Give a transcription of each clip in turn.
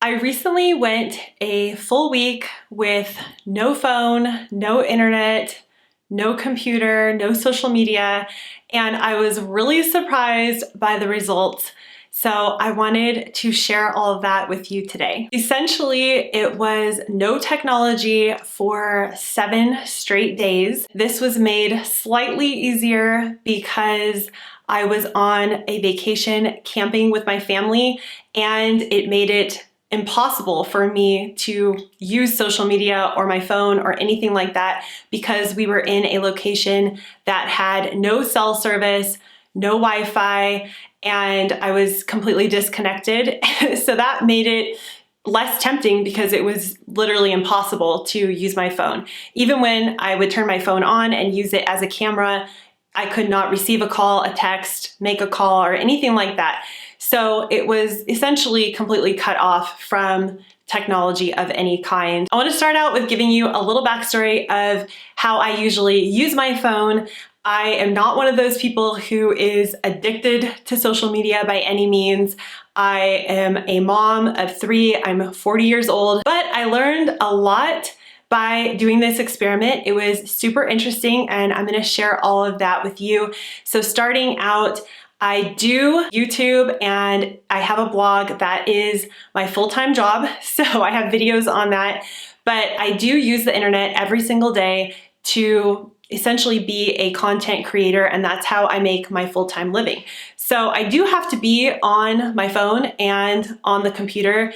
I recently went a full week with no phone, no internet, no computer, no social media, and I was really surprised by the results. So I wanted to share all of that with you today. Essentially, it was no technology for 7 straight days. This was made slightly easier because I was on a vacation camping with my family, and it made it impossible for me to use social media or my phone or anything like that because we were in a location that had no cell service, no Wi-Fi, and I was completely disconnected. So that made it less tempting because it was literally impossible to use my phone. Even when I would turn my phone on and use it as a camera, I could not receive a call, a text, make a call, or anything like that. So it was essentially completely cut off from technology of any kind. I want to start out with giving you a little backstory of how I usually use my phone. I am not one of those people who is addicted to social media by any means. I am a mom of 3. I'm 40 years old, but I learned a lot by doing this experiment. It was super interesting, and I'm going to share all of that with you. So starting out, I do YouTube and I have a blog that is my full-time job. So I have videos on that, but I do use the internet every single day to essentially be a content creator, and that's how I make my full-time living. So I do have to be on my phone and on the computer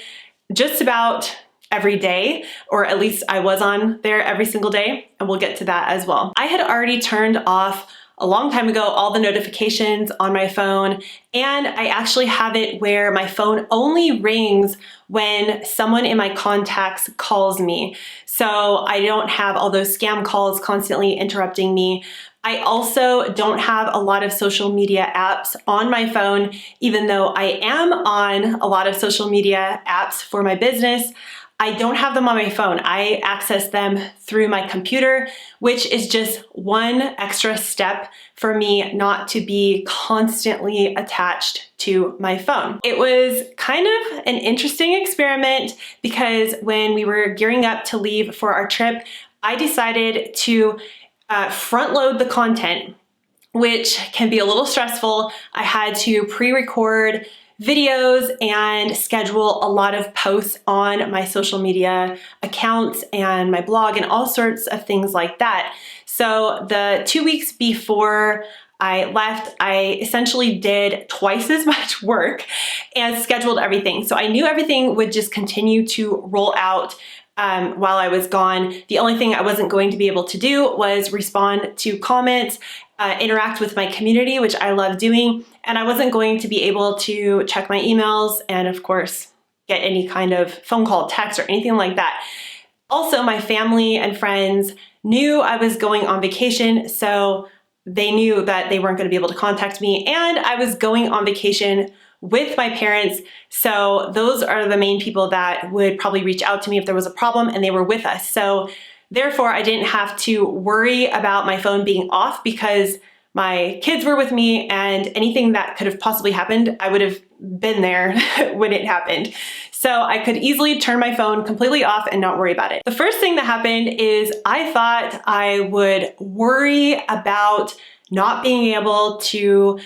just about every day, or at least I was on there every single day, and we'll get to that as well. I had already turned off a long time ago all the notifications on my phone, and I actually have it where my phone only rings when someone in my contacts calls me. So I don't have all those scam calls constantly interrupting me. I also don't have a lot of social media apps on my phone, even though I am on a lot of social media apps for my business. I don't have them on my phone. I access them through my computer, which is just one extra step for me not to be constantly attached to my phone. It was kind of an interesting experiment because when we were gearing up to leave for our trip, I decided to front load the content, which can be a little stressful. I had to pre-record videos and schedule a lot of posts on my social media accounts and my blog and all sorts of things like that. So the 2 weeks before I left, I essentially did twice as much work and scheduled everything. So I knew everything would just continue to roll out while I was gone. The only thing I wasn't going to be able to do was respond to comments, interact with my community, which I love doing, and I wasn't going to be able to check my emails and, of course, get any kind of phone call, text, or anything like that. Also, my family and friends knew I was going on vacation, so they knew that they weren't going to be able to contact me, and I was going on vacation with my parents, so those are the main people that would probably reach out to me if there was a problem, and they were with us. So therefore, I didn't have to worry about my phone being off because my kids were with me, and anything that could have possibly happened, I would have been there when it happened. So I could easily turn my phone completely off and not worry about it. The first thing that happened is I thought I would worry about not being able to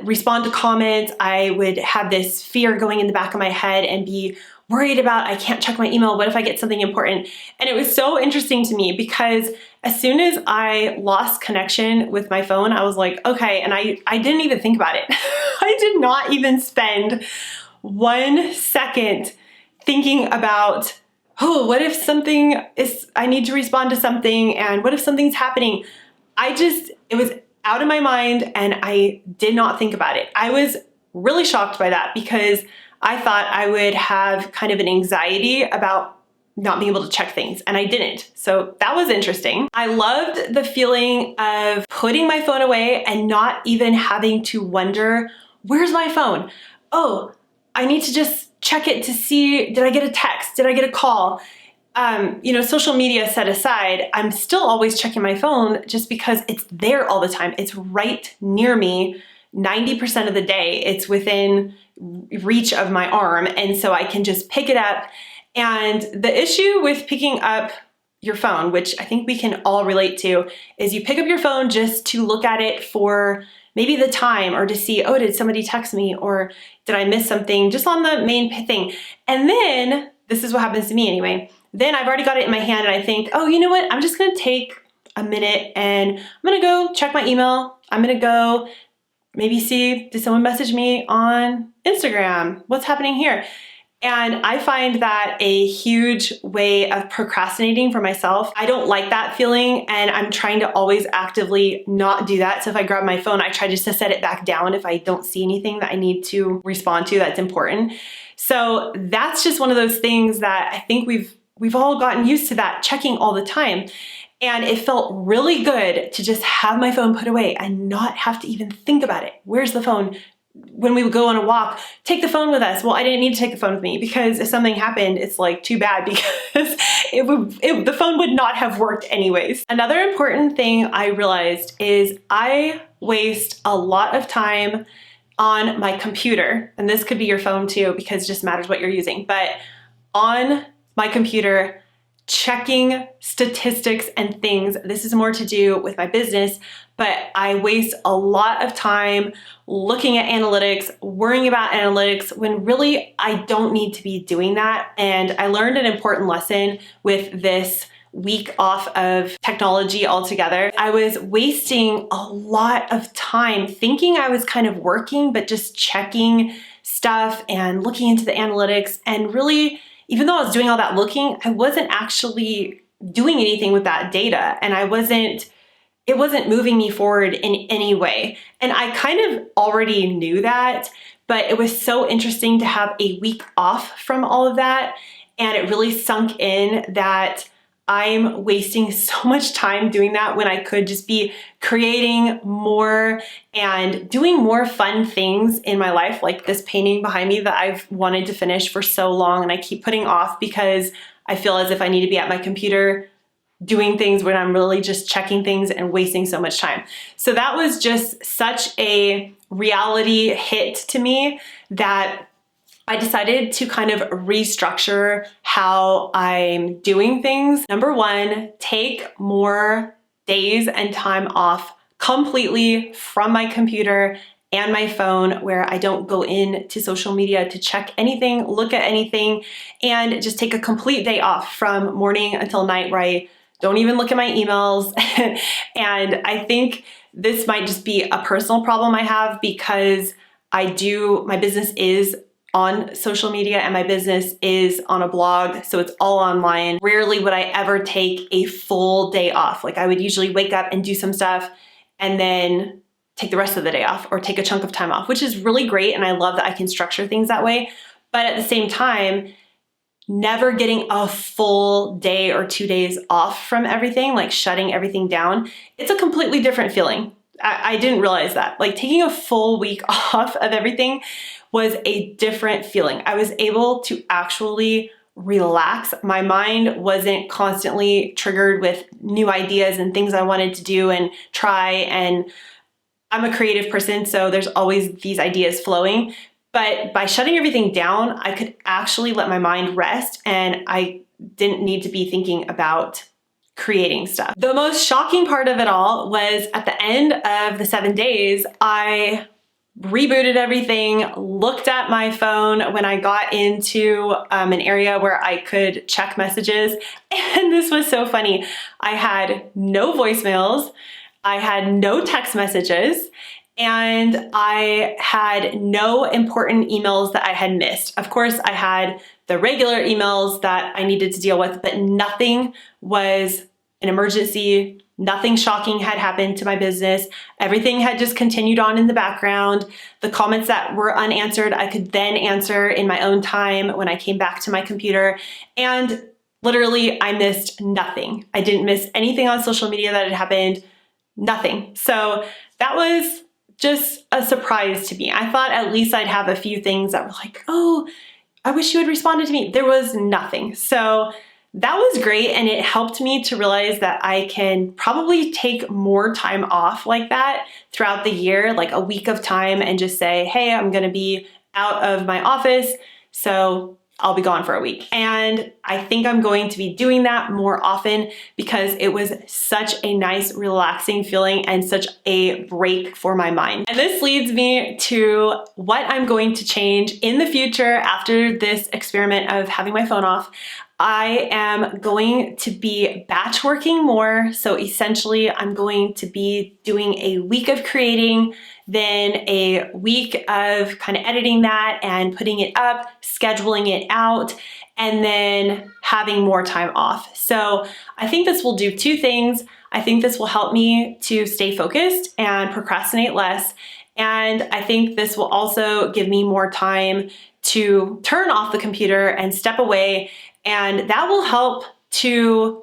respond to comments. I would have this fear going in the back of my head and be worried about, I can't check my email, what if I get something important? And it was so interesting to me because as soon as I lost connection with my phone, I was like, okay, and I didn't even think about it. I did not even spend 1 second thinking about, oh, what if something is, I need to respond to something, and what if something's happening? It was out of my mind, and I did not think about it. I was really shocked by that because I thought I would have kind of an anxiety about not being able to check things, and I didn't. So that was interesting. I loved the feeling of putting my phone away and not even having to wonder, where's my phone? Oh, I need to just check it to see, did I get a text? Did I get a call? Social media set aside, I'm still always checking my phone just because it's there all the time. It's right near me 90% of the day. It's within reach of my arm. And so I can just pick it up. And the issue with picking up your phone, which I think we can all relate to, is you pick up your phone just to look at it for maybe the time or to see, oh, did somebody text me or did I miss something, just on the main thing. And then, this is what happens to me anyway, then I've already got it in my hand and I think, oh, you know what? I'm just gonna take a minute and I'm gonna go check my email. I'm gonna go maybe see, did someone message me on Instagram? What's happening here? And I find that a huge way of procrastinating for myself. I don't like that feeling, and I'm trying to always actively not do that. So if I grab my phone, I try just to set it back down if I don't see anything that I need to respond to that's important. So that's just one of those things that I think we've all gotten used to, that checking all the time. And it felt really good to just have my phone put away and not have to even think about it. Where's the phone? When we would go on a walk, take the phone with us. Well, I didn't need to take the phone with me because if something happened, it's like too bad because the phone would not have worked anyways. Another important thing I realized is I waste a lot of time on my computer, and this could be your phone too because it just matters what you're using, but on my computer, checking statistics and things. This is more to do with my business, but I waste a lot of time looking at analytics, worrying about analytics when really I don't need to be doing that. And I learned an important lesson with this week off of technology altogether. I was wasting a lot of time thinking I was kind of working, but just checking stuff and looking into the analytics, and really, even though I was doing all that looking, I wasn't actually doing anything with that data, and it wasn't moving me forward in any way. And I kind of already knew that, but it was so interesting to have a week off from all of that, and it really sunk in that I'm wasting so much time doing that when I could just be creating more and doing more fun things in my life, like this painting behind me that I've wanted to finish for so long and I keep putting off because I feel as if I need to be at my computer doing things when I'm really just checking things and wasting so much time. So that was just such a reality hit to me that I decided to kind of restructure how I'm doing things. Number one, take more days and time off completely from my computer and my phone, where I don't go into social media to check anything, look at anything, and just take a complete day off from morning until night where I don't even look at my emails. And I think this might just be a personal problem I have because my business is on social media and my business is on a blog, so it's all online. Rarely would I ever take a full day off. Like I would usually wake up and do some stuff and then take the rest of the day off or take a chunk of time off, which is really great. And I love that I can structure things that way. But at the same time, never getting a full day or 2 days off from everything, like shutting everything down, it's a completely different feeling. I didn't realize that. Like taking a full week off of everything was a different feeling. I was able to actually relax. My mind wasn't constantly triggered with new ideas and things I wanted to do and try. And I'm a creative person, so there's always these ideas flowing. But by shutting everything down, I could actually let my mind rest and I didn't need to be thinking about creating stuff. The most shocking part of it all was at the end of the 7 days, I rebooted everything, looked at my phone when I got into an area where I could check messages. And this was so funny. I had no voicemails, I had no text messages, and I had no important emails that I had missed. Of course, I had the regular emails that I needed to deal with, but nothing was an emergency. Nothing shocking had happened to my business. Everything had just continued on in the background. The comments that were unanswered, I could then answer in my own time when I came back to my computer. And literally, I missed nothing. I didn't miss anything on social media that had happened, nothing. So that was just a surprise to me. I thought at least I'd have a few things that were like, oh, I wish you had responded to me. There was nothing. So that was great, and it helped me to realize that I can probably take more time off like that throughout the year, like a week of time, and just say, hey, I'm gonna be out of my office, so I'll be gone for a week. And I think I'm going to be doing that more often because it was such a nice, relaxing feeling and such a break for my mind. And this leads me to what I'm going to change in the future after this experiment of having my phone off. I am going to be batch working more. So essentially, I'm going to be doing a week of creating, then a week of kind of editing that and putting it up, scheduling it out, and then having more time off. So I think this will do two things. I think this will help me to stay focused and procrastinate less. And I think this will also give me more time to turn off the computer and step away. And that will help to,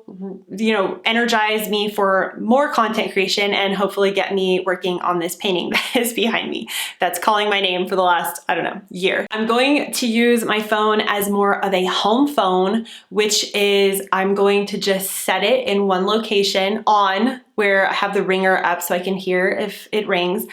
energize me for more content creation and hopefully get me working on this painting that is behind me that's calling my name for the last, year. I'm going to use my phone as more of a home phone, which is I'm going to just set it in one location on where I have the ringer up so I can hear if it rings.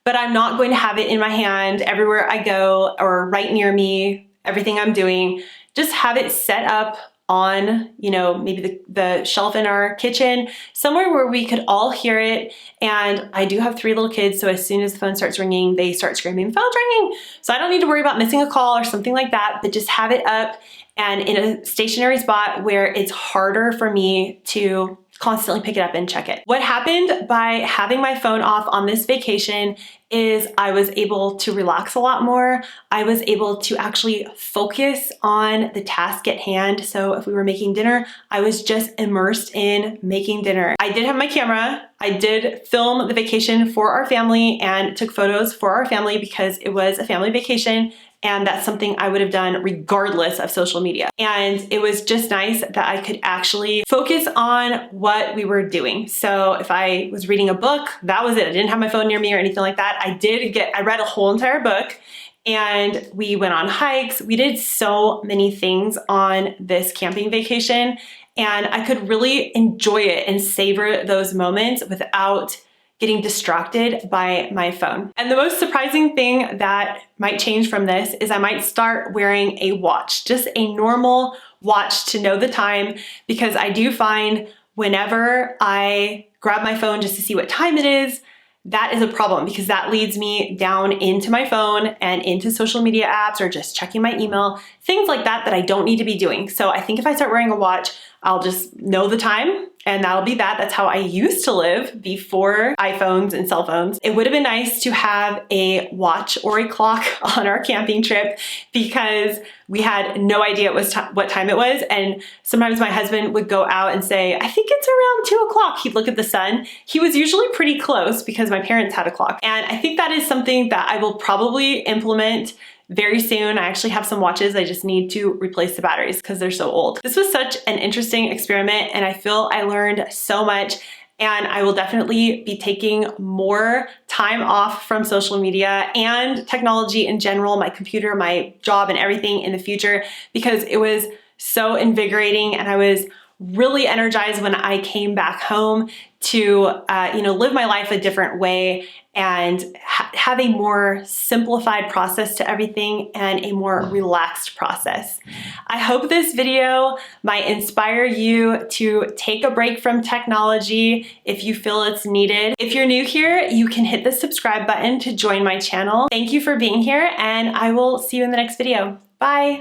But I'm not going to have it in my hand everywhere I go or right near me, everything I'm doing. Just have it set up on, maybe the shelf in our kitchen, somewhere where we could all hear it. And I do have 3 little kids, so as soon as the phone starts ringing, they start screaming, "Phone's ringing!" So I don't need to worry about missing a call or something like that, but just have it up and in a stationary spot where it's harder for me to constantly pick it up and check it. What happened by having my phone off on this vacation is I was able to relax a lot more. I was able to actually focus on the task at hand. So if we were making dinner, I was just immersed in making dinner. I did have my camera. I did film the vacation for our family and took photos for our family because it was a family vacation. And that's something I would have done regardless of social media. And it was just nice that I could actually focus on what we were doing. So if I was reading a book, that was it. I didn't have my phone near me or anything like that. I read a whole entire book and we went on hikes. We did so many things on this camping vacation and I could really enjoy it and savor those moments without getting distracted by my phone. And the most surprising thing that might change from this is I might start wearing a watch, just a normal watch to know the time, because I do find whenever I grab my phone just to see what time it is, that is a problem because that leads me down into my phone and into social media apps or just checking my email, things like that that I don't need to be doing. So I think if I start wearing a watch, I'll just know the time and that'll be that. That's how I used to live before iPhones and cell phones. It would have been nice to have a watch or a clock on our camping trip because we had no idea what time it was. And sometimes my husband would go out and say, "I think it's around 2 o'clock." He'd look at the sun. He was usually pretty close because my parents had a clock. And I think that is something that I will probably implement very soon. I actually have some watches. I just need to replace the batteries because they're so old. This was such an interesting experiment and I feel I learned so much, and I will definitely be taking more time off from social media and technology in general, my computer, my job, and everything in the future because it was so invigorating and I was really energized when I came back home to live my life a different way and have a more simplified process to everything and a more relaxed process. I hope this video might inspire you to take a break from technology if you feel it's needed. If you're new here, you can hit the subscribe button to join my channel. Thank you for being here and I will see you in the next video. Bye.